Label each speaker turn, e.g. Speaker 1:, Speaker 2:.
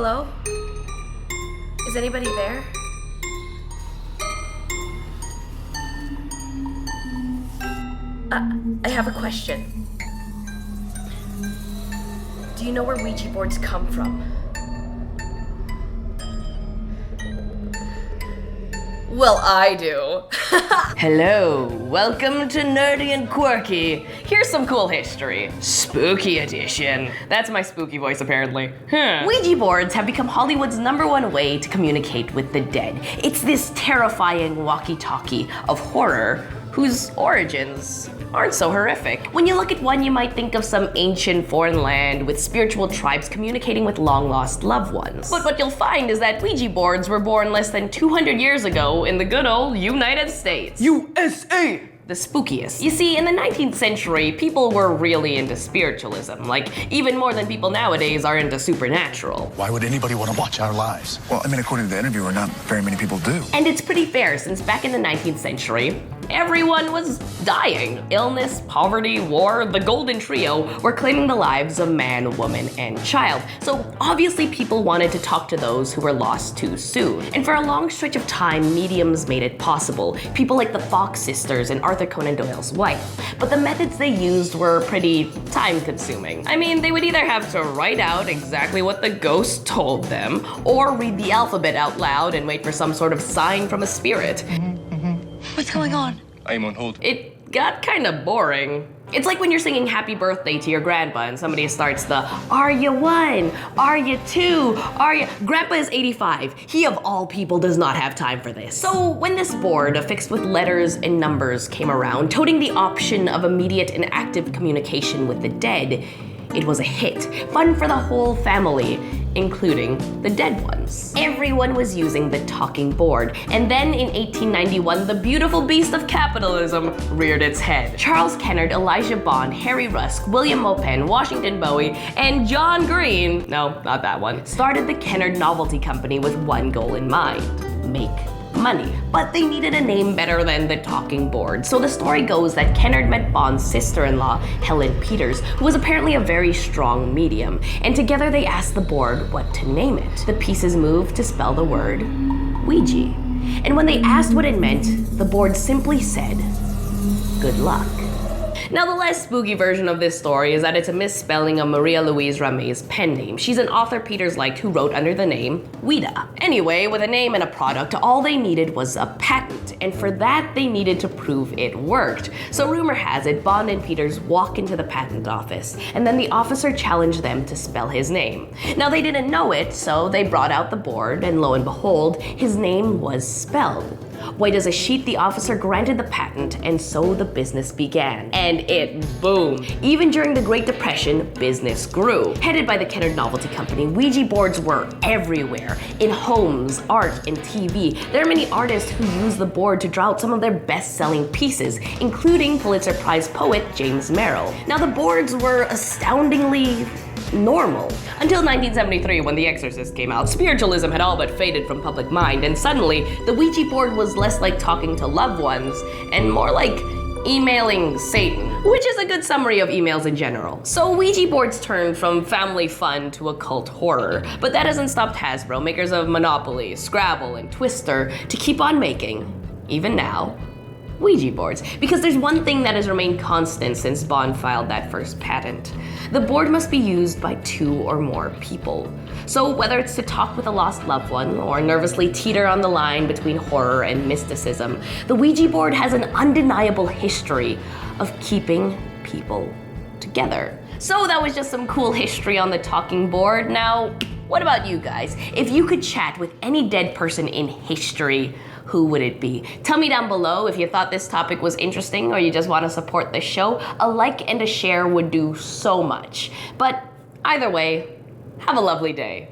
Speaker 1: Hello? Is anybody there? I have a question. Do you know where Ouija boards come from? Well, I do.
Speaker 2: Hello, welcome to Nerdy and Quirky. Here's some cool history. Spooky edition. That's my spooky voice, apparently. Ouija boards have become Hollywood's #1 way to communicate with the dead. It's this terrifying walkie-talkie of horror whose origins aren't so horrific. When you look at one, you might think of some ancient foreign land with spiritual tribes communicating with long-lost loved ones. But what you'll find is that Ouija boards were born less than 200 years ago in the good old United States.
Speaker 3: USA!
Speaker 2: The spookiest. You see, in the 19th century, people were really into spiritualism. Like, even more than people nowadays are into supernatural.
Speaker 3: Why would anybody want to watch our lives?
Speaker 4: Well, I mean, according to the interviewer, not very many people do.
Speaker 2: And it's pretty fair, since back in the 19th century, everyone was dying. Illness, poverty, war, the golden trio were claiming the lives of man, woman, and child. So obviously people wanted to talk to those who were lost too soon. And for a long stretch of time, mediums made it possible. People like the Fox sisters and Arthur Conan Doyle's wife. But the methods they used were pretty time-consuming. I mean, they would either have to write out exactly what the ghost told them, or read the alphabet out loud and wait for some sort of sign from a spirit.
Speaker 1: What's going on?
Speaker 3: I am on hold.
Speaker 2: It got kind of boring. It's like when you're singing happy birthday to your grandpa and somebody starts the, are you 1? Are you 2? Are you... Grandpa is 85. He of all people does not have time for this. So when this board affixed with letters and numbers came around, toting the option of immediate and active communication with the dead, it was a hit. Fun for the whole family, including the dead ones. Everyone was using the talking board. And then in 1891, the beautiful beast of capitalism reared its head. Charles Kennard, Elijah Bond, Harry Rusk, William Mopen, Washington Bowie, and John Green, no, not that one, started the Kennard Novelty Company with one goal in mind: make money. But they needed a name better than the talking board. So the story goes that Kennard met Bond's sister-in-law, Helen Peters, who was apparently a very strong medium. And together they asked the board what to name it. The pieces moved to spell the word Ouija. And when they asked what it meant, the board simply said, good luck. Now, the less spooky version of this story is that it's a misspelling of Maria Louise Rame's pen name. She's an author Peters liked who wrote under the name Ouija. Anyway, with a name and a product, all they needed was a patent, and for that they needed to prove it worked. So rumor has it, Bond and Peters walk into the patent office, and then the officer challenged them to spell his name. Now, they didn't know it, so they brought out the board, and lo and behold, his name was spelled. White as a sheet, the officer granted the patent, and so the business began. And it boomed. Even during the Great Depression, business grew. Headed by the Kennard Novelty Company, Ouija boards were everywhere, in homes, art, and TV. There are many artists who use the board to draw out some of their best-selling pieces, including Pulitzer Prize poet James Merrill. Now, the boards were astoundingly normal. Until 1973, when The Exorcist came out, spiritualism had all but faded from public mind, and suddenly, the Ouija board was less like talking to loved ones, and more like emailing Satan, which is a good summary of emails in general. So Ouija boards turned from family fun to occult horror, but that hasn't stopped Hasbro, makers of Monopoly, Scrabble, and Twister, to keep on making, even now, Ouija boards. Because there's one thing that has remained constant since Bond filed that first patent. The board must be used by 2 or more people. So whether it's to talk with a lost loved one or nervously teeter on the line between horror and mysticism, the Ouija board has an undeniable history of keeping people together. So that was just some cool history on the talking board. Now, what about you guys? If you could chat with any dead person in history, who would it be? Tell me down below if you thought this topic was interesting or you just want to support the show. A like and a share would do so much. But either way, have a lovely day.